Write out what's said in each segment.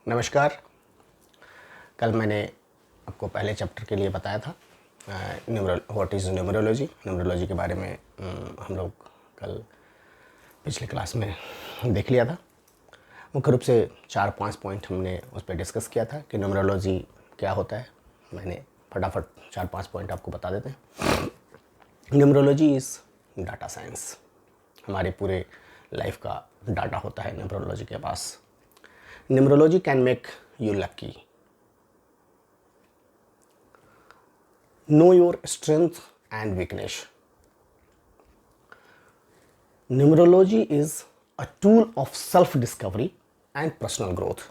नमस्कार। कल मैंने आपको पहले चैप्टर के लिए बताया था व्हाट इज़ न्यूमरोलॉजी। न्यूमरोलॉजी के बारे में हम लोग कल पिछले क्लास में देख लिया था। मुख्य रूप से 4-5 पॉइंट हमने उस पर डिस्कस किया था कि न्यूमरोलॉजी क्या होता है। मैंने फटाफट 4-5 पॉइंट आपको बता देते हैं। Numerology is data science. हमारे पूरे लाइफ का डाटा होता है न्यूमरोलॉजी के पास। Numerology can make you lucky. Know your strength and weakness. Numerology is a tool of self-discovery and personal growth.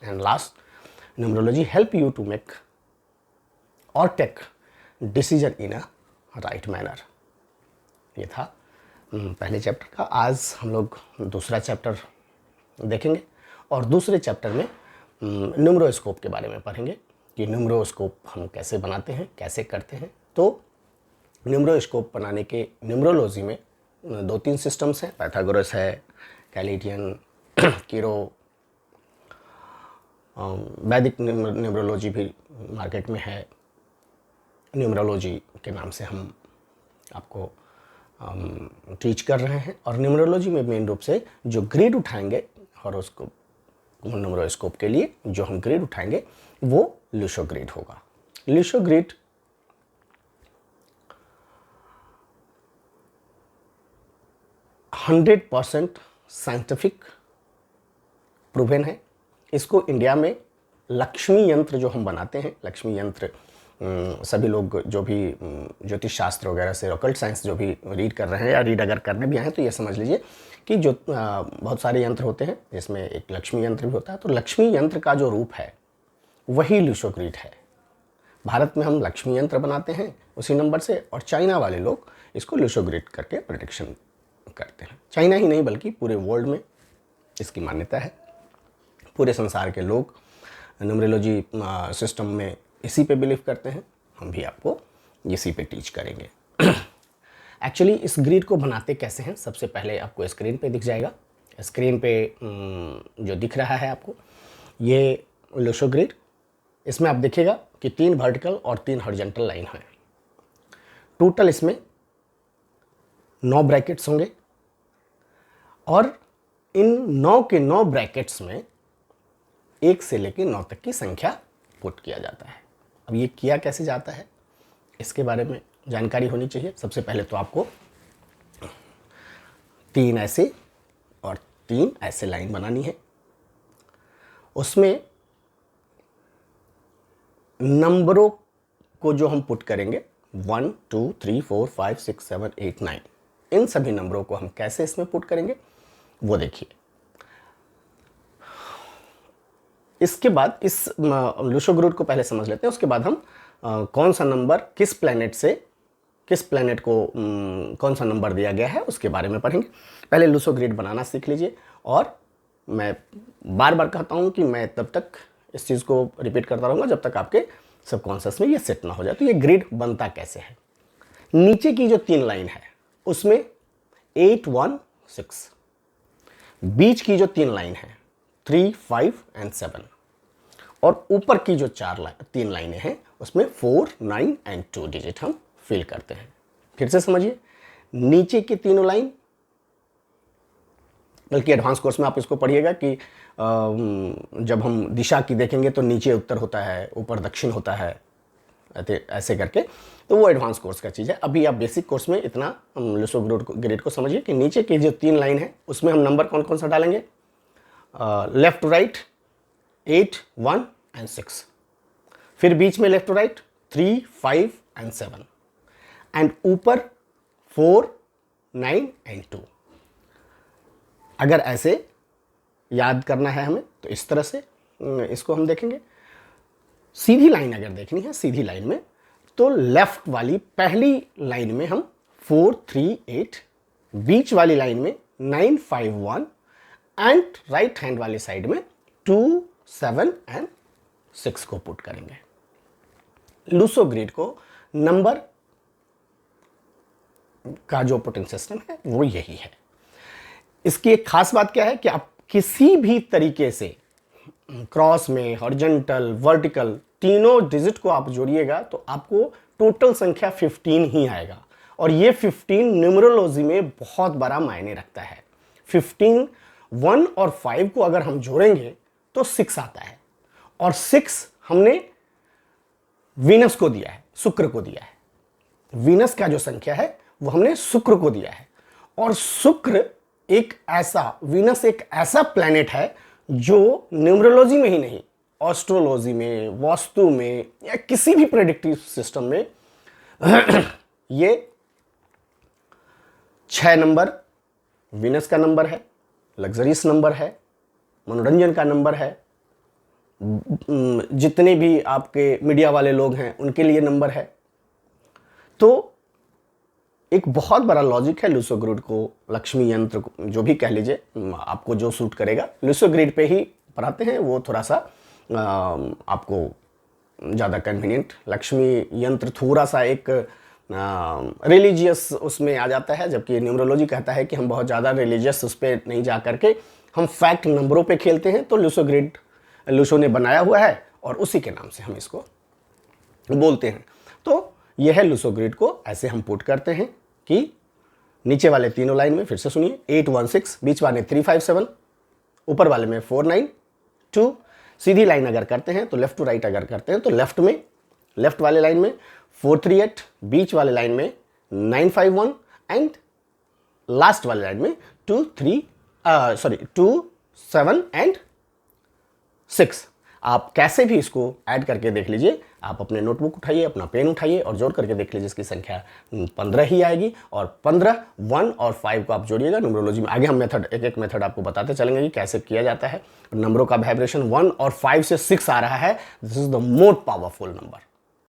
And last, numerology help you to make or take decision in a right manner. ये था पहले chapter का। आज हम लोग दूसरा chapter देखेंगे और दूसरे चैप्टर में न्यूमरोस्कोप के बारे में पढ़ेंगे कि न्यूमरोस्कोप हम कैसे बनाते हैं, कैसे करते हैं। तो न्यूमरोस्कोप बनाने के न्यूमरोलॉजी में 2-3 सिस्टम्स हैं। पाइथागोरस है, कैलिटियन, कीरो, वैदिक न्यूमरोलॉजी भी मार्केट में है। न्यूमरोलॉजी के नाम से हम आपको टीच कर रहे हैं। और न्यूमरोलॉजी में मेन रूप से जो ग्रेड उठाएंगे हॉरोस्कोप न्यूमरोस्कोप के लिए जो हम ग्रेड उठाएंगे वो लुशो ग्रेड होगा। लुशो ग्रेड %100% साइंटिफिक प्रूवन है। इसको इंडिया में लक्ष्मी यंत्र जो हम बनाते हैं, लक्ष्मी यंत्र सभी लोग जो भी ज्योतिष शास्त्र वगैरह से ऑकल्ट साइंस जो भी रीड कर रहे हैं या रीड अगर करने भी आए तो ये समझ लीजिए कि जो बहुत सारे यंत्र होते हैं जिसमें एक लक्ष्मी यंत्र भी होता है। तो लक्ष्मी यंत्र का जो रूप है वही लुशोग्रिड है। भारत में हम लक्ष्मी यंत्र बनाते हैं उसी नंबर से, और चाइना वाले लोग इसको लुशोग्रिड करके प्रेडिक्शन करते हैं। चाइना ही नहीं बल्कि पूरे वर्ल्ड में इसकी मान्यता है। पूरे संसार के लोग न्यूमरोलॉजी सिस्टम में इसी पे बिलीव करते हैं। हम भी आपको इसी पे टीच करेंगे। एक्चुअली इस ग्रिड को बनाते कैसे हैं, सबसे पहले आपको स्क्रीन पे दिख जाएगा। स्क्रीन पे जो दिख रहा है आपको ये लुशो ग्रिड। इसमें आप देखिएगा कि 3 वर्टिकल और 3 हॉरिजॉन्टल लाइन है। टोटल इसमें 9 ब्रैकेट्स होंगे और इन 9 के 9 ब्रैकेट्स में 1 से लेकर 9 तक की संख्या पुट किया जाता है। अब ये किया कैसे जाता है इसके बारे में जानकारी होनी चाहिए। सबसे पहले तो आपको 3 ऐसे और 3 ऐसे लाइन बनानी है। उसमें नंबरों को जो हम पुट करेंगे 1 2 3 4 5 6 7 8 9, इन सभी नंबरों को हम कैसे इसमें पुट करेंगे वो देखिए। इसके बाद इस लुशो ग्रिड को पहले समझ लेते हैं। उसके बाद हम कौन सा नंबर किस प्लैनेट को कौन सा नंबर दिया गया है उसके बारे में पढ़ेंगे। पहले लुशो ग्रिड बनाना सीख लीजिए। और मैं बार बार कहता हूँ कि मैं तब तक इस चीज़ को रिपीट करता रहूँगा जब तक आपके सबकॉन्शियस में ये सेट ना हो जाए। तो ये ग्रिड बनता कैसे है। नीचे की जो 3 लाइन है उसमें 8 1 6, बीच की जो 3 लाइन है 3 5 एंड 7, और ऊपर की जो 3 लाइनें हैं उसमें 4 9 एंड 2 डिजिट हम फिल करते हैं। फिर से समझिए, नीचे की तीनों लाइन, बल्कि एडवांस कोर्स में आप इसको पढ़िएगा कि जब हम दिशा की देखेंगे तो नीचे उत्तर होता है, ऊपर दक्षिण होता है, ऐसे करके। तो वो एडवांस कोर्स का चीज़ है। अभी आप बेसिक कोर्स में इतना लुशो ग्रिड को समझिए कि नीचे की जो 3 लाइन है उसमें हम नंबर कौन कौन सा डालेंगे, लेफ्ट टू राइट 8 1 एंड 6, फिर बीच में left to right 3 5 and 7, and ऊपर 4 9 एंड 2। अगर ऐसे याद करना है हमें तो इस तरह से इसको हम देखेंगे। सीधी लाइन अगर देखनी है, सीधी लाइन में, तो लेफ्ट वाली पहली लाइन में हम 4 3 8, बीच वाली लाइन में 9 5 1 एंड राइट हैंड वाली साइड में 2 7 एंड 6 को पुट करेंगे। लुशो ग्रिड को नंबर का जो पुटिंग सिस्टम है वो यही है। इसकी एक खास बात क्या है कि आप किसी भी तरीके से क्रॉस में, हॉरिजॉन्टल, वर्टिकल, तीनों डिजिट को आप जोड़िएगा तो आपको टोटल संख्या 15 ही आएगा। और ये 15 न्यूमरोलॉजी में बहुत बड़ा मायने रखता है। 15, 1 और 5 को अगर हम जोड़ेंगे तो 6 आता है, और 6 हमने वीनस को दिया है, शुक्र को दिया है। वीनस का जो संख्या है वो हमने शुक्र को दिया है। और शुक्र एक ऐसा, वीनस एक ऐसा प्लैनेट है जो न्यूमरोलॉजी में ही नहीं, एस्ट्रोलॉजी में, वास्तु में, या किसी भी प्रेडिक्टिव सिस्टम में ये 6 नंबर वीनस का नंबर है, लग्जरीस नंबर है, मनोरंजन का नंबर है, जितने भी आपके मीडिया वाले लोग हैं उनके लिए नंबर है। तो एक बहुत बड़ा लॉजिक है लूसो ग्रिड को, लक्ष्मी यंत्र जो भी कह लीजिए, आपको जो सूट करेगा लूसो ग्रिड पे ही पढ़ाते हैं, वो थोड़ा सा आपको ज़्यादा कन्वीनियंट। लक्ष्मी यंत्र थोड़ा सा एक रिलीजियस उसमें आ जाता है, जबकि न्यूमरोलॉजी कहता है कि हम बहुत ज़्यादा रिलीजियस उस पर नहीं जा करके हम फैक्ट नंबरों पे खेलते हैं। तो लूसो ग्रिड लूसो ने बनाया हुआ है और उसी के नाम से हम इसको बोलते हैं। तो यह है लूसो ग्रिड को ऐसे हम पुट करते हैं कि नीचे वाले तीनों लाइन में फिर से सुनिए 816, बीच वाले 357, ऊपर वाले में 492। सीधी लाइन अगर करते हैं तो लेफ्ट टू राइट अगर करते हैं तो लेफ्ट में, लेफ्ट वाले लाइन में 438, बीच वाले लाइन में 951 एंड लास्ट वाले लाइन में 2 7 एंड 6। आप कैसे भी इसको ऐड करके देख लीजिए। आप अपने नोटबुक उठाइए, अपना पेन उठाइए और जोड़ करके देख लीजिए, इसकी संख्या 15 ही आएगी। और 15, 1 और 5 को आप जोड़िएगा न्यूमरोलॉजी में। आगे हम मेथड, एक एक मेथड आपको बताते चलेंगे कि कैसे किया जाता है। नंबरों का वाइब्रेशन 1 और 5 से 6 आ रहा है। This is the most powerful number.